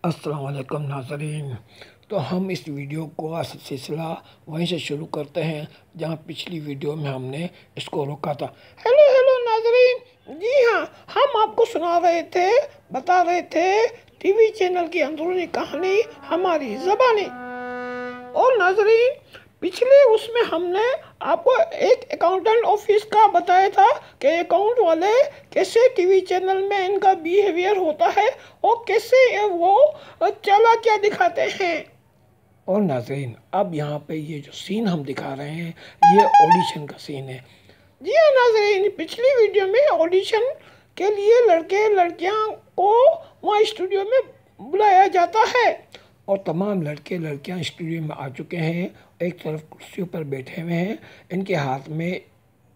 अस्सलाम वालेकुम नाज़रीन। तो हम इस वीडियो को सिलसिला वहीं से शुरू करते हैं जहां पिछली वीडियो में हमने इसको रोका था। हेलो हेलो नाज़रीन, जी हाँ, हम आपको सुना रहे थे, बता रहे थे टीवी चैनल की अंदरूनी कहानी हमारी ज़बानी। और नाज़रीन, पिछले उसमें हमने आपको एक अकाउंटेंट ऑफिस का बताया था कि अकाउंट वाले कैसे टीवी चैनल में इनका बिहेवियर होता है और कैसे वो चालाकियाँ दिखाते हैं। और नाज़रीन, अब यहाँ पे ये जो सीन हम दिखा रहे हैं ये ऑडिशन का सीन है। जी हाँ नाज़रीन, पिछली वीडियो में ऑडिशन के लिए लड़के लड़कियाँ को वहाँ स्टूडियो में बुलाया जाता है और तमाम लड़के लड़कियां स्टूडियो में आ चुके हैं। एक तरफ कुर्सियों पर बैठे हुए हैं, इनके हाथ में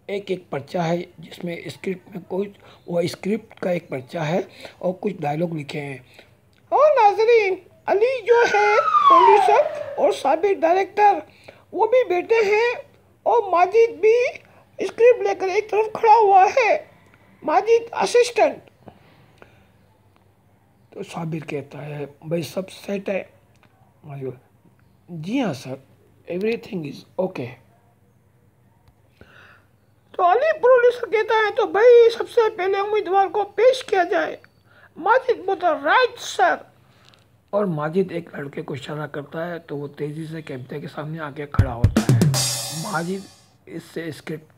एक एक पर्चा है जिसमें स्क्रिप्ट में कोई वो स्क्रिप्ट का एक पर्चा है और कुछ डायलॉग लिखे हैं। और नाजरीन, अली जो है प्रोड्यूसर और साबिर डायरेक्टर वो भी बैठे हैं और माजिद भी स्क्रिप्ट लेकर एक तरफ खड़ा हुआ है, माजिद असिस्टेंट। तो साबिर कहता है भाई सब सेट है। जी हाँ सर, एवरीथिंग इज ओके। तो अली प्रोड्यूसर कहता है तो भाई सबसे पहले उम्मीदवार को पेश किया जाए। माजिद बोलता राइट सर। और माजिद एक लड़के को इशारा करता है तो वो तेजी से कैमरे के सामने आके खड़ा होता है। माजिद इससे स्क्रिप्ट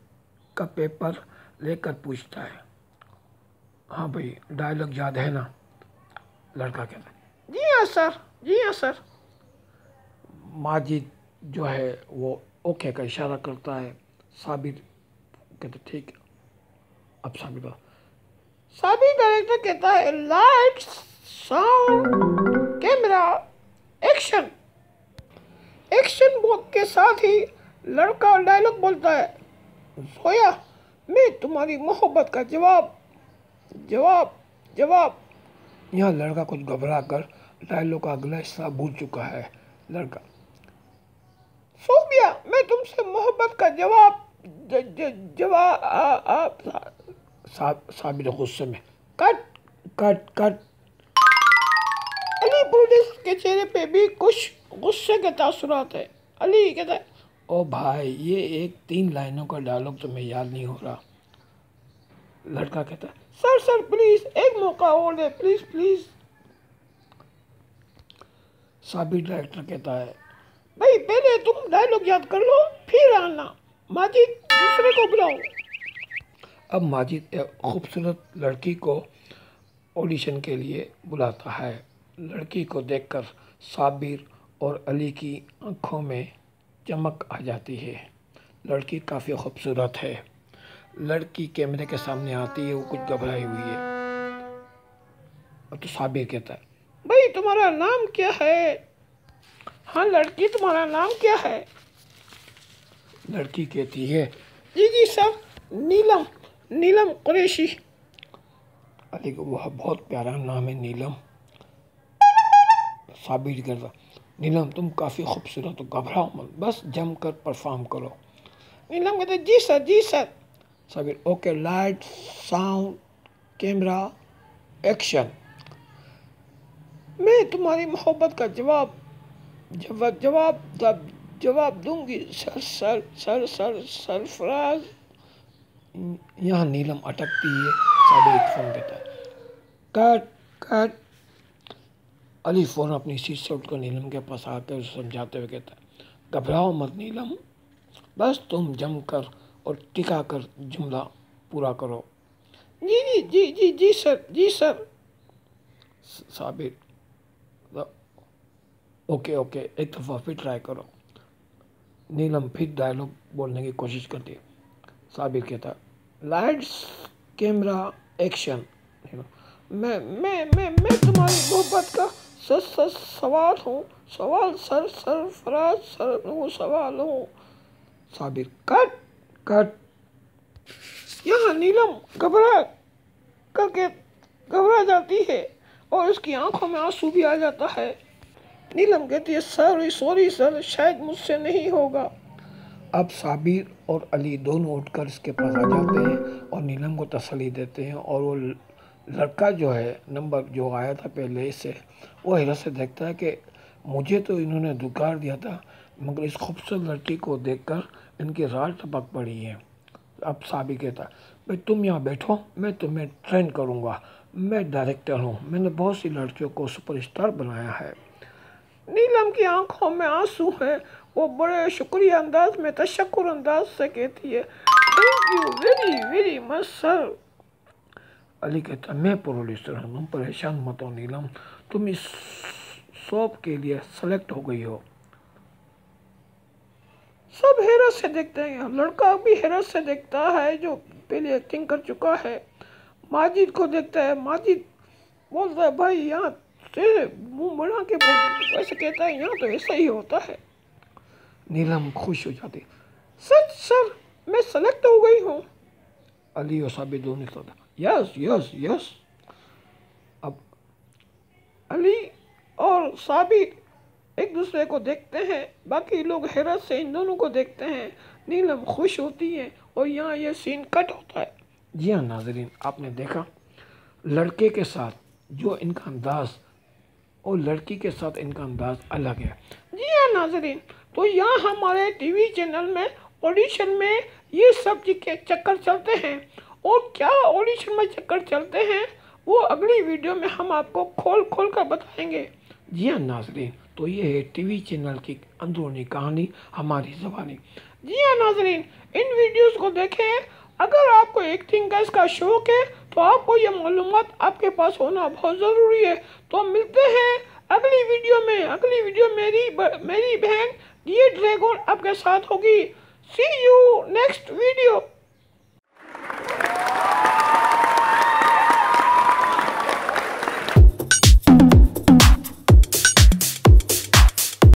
का पेपर लेकर पूछता है, हाँ भाई डायलॉग याद है ना? लड़का कहता है जी हाँ सर, जी हाँ सर। माजिद जो है वो ओके का इशारा करता है। साबिर कहते ठीक है। अब साबिर डायरेक्टर कहता है lights sound camera action. Action बोल के साथ ही लड़का डायलॉग बोलता है, सोया मैं तुम्हारी मोहब्बत का जवाब जवाब जवाब। यहाँ लड़का कुछ घबरा कर डायलॉग का अगला हिस्सा भूल चुका है। लड़का, सोफिया मैं तुमसे मोहब्बत का जवाब जवाब। साबिर गुस्से में cut cut cut. Ali police के चेहरे पे भी कुछ गुस्से के तासुरात है। अली कहता है ओ भाई ये एक 3 लाइनों का डायलॉग तुम्हें याद नहीं हो रहा। लड़का कहता है सर सर प्लीज एक मौका और दे प्लीज प्लीज। साबिर डायरेक्टर कहता है भाई पहले तुम डायलॉग याद कर लो फिर आना। माजिद दूसरे को बुलाओ। अब माजिद एक खूबसूरत लड़की को ऑडिशन के लिए बुलाता है। लड़की को देखकर साबिर और अली की आंखों में चमक आ जाती है। लड़की काफ़ी खूबसूरत है। लड़की कैमरे के सामने आती है, वो कुछ घबराई हुई है। तो साबिर कहता है भाई तुम्हारा नाम क्या है? हाँ लड़की तुम्हारा नाम क्या है? लड़की कहती है जी जी सर नीलम, नीलम कुरैशी। अली को वह बहुत प्यारा नाम है नीलम। साबिर करता नीलम तुम काफ़ी खूबसूरत हो, घबराओ मत, बस जम कर परफॉर्म करो। नीलम कहते जी सर जी sir. Sabir okay light sound camera action. मैं तुम्हारी मोहब्बत का जवाब जवाब दूंगी sir sir sir sir Sarfaraz. यहाँ नीलम अटकती है। साबिर फोन देता है कट कट। अली फ़ोन अपनी सीट से उठकर नीलम के पास आकर उसे समझाते हुए कहता है घबराओ मत नीलम, बस तुम जम कर और टिका कर जुमला पूरा करो। जी जी जी जी जी सर जी सर। साबिर ओके ओके एक दफ़ा फिर ट्राई करो। नीलम फिर डायलॉग बोलने की कोशिश करती है। साबिर कहता है लाइट्स कैमरा एक्शन। मैं तुम्हारी मोहब्बत का सच सवाल हूँ, सवाल सर सरफराज सर वो सवाल हूँ। Sabir cut cut. यहाँ नीलम घबरा जाती है और उसकी आंखों में आंसू भी आ जाता है। नीलम कहती है सॉरी सर शायद मुझसे नहीं होगा। अब साबिर और अली दोनों उठकर इसके पास आ जाते हैं और नीलम को तसल्ली देते हैं और वो लड़का जो है नंबर जो आया था पहले से, वो हैरत से देखता है कि मुझे तो इन्होंने दुकार दिया था, मगर इस खूबसूरत लड़की को देखकर इनकी राज टपक पड़ी है। अब साबी कहता, भाई तुम यहाँ बैठो, मैं तुम्हें ट्रेन करूँगा, मैं डायरेक्टर हूँ, मैंने बहुत सी लड़कियों को सुपरस्टार बनाया है। नीलम की आंखों में आंसू हैं। वो बड़े शुक्रिया अंदाज में, तशक्कुर अंदाज से कहती है, thank you very very much sir. Ali कहता, मैं प्रोड्यूसर हूँ, तुम परेशान मत हो नीलम, तुम इस शॉप के लिए सेलेक्ट हो गई हो। सब हैरत से देखते हैं, लड़का भी हैरत से देखता है जो पहले एक्टिंग कर चुका है। माजिद को देखता है, माजिद बोलता है, भाई यहाँ से मुंह बना के बोल, वैसे कहता है यहाँ तो ऐसा ही होता है। नीलम खुश हो जाती, सच सर, मैं सेलेक्ट हो गई हूँ। अली और साबिर दोनों के साथ, यस यस यस। अब अली और साबिर एक दूसरे को देखते हैं, बाकी लोग हैरत से इन दोनों को देखते हैं। नीलम खुश होती है और यहाँ ये सीन कट होता है। जी हाँ नाजरीन, आपने देखा लड़के के साथ जो इनका अंदाज और लड़की के साथ इनका अंदाज अलग है। जी हाँ नाजरीन, तो यहाँ हमारे टीवी चैनल में ऑडिशन में ये सब के चक्कर चलते हैं, और क्या ऑडिशन में चक्कर चलते हैं वो अगली वीडियो में हम आपको खोल खोल कर बताएंगे। जी हाँ नाजरीन, तो ये है टीवी चैनल की अंदरूनी कहानी, हमारी ज़बानी। जी हाँ नाजरीन, इन वीडियोस को देखें। अगर आपको एक्टिंग का इसका शौक है तो आपको ये मालूमात आपके पास होना बहुत ज़रूरी है। तो मिलते हैं अगली वीडियो में। अगली वीडियो मेरी बहन ये ड्रैगन आपके साथ होगी। सी यू नेक्स्ट वीडियो।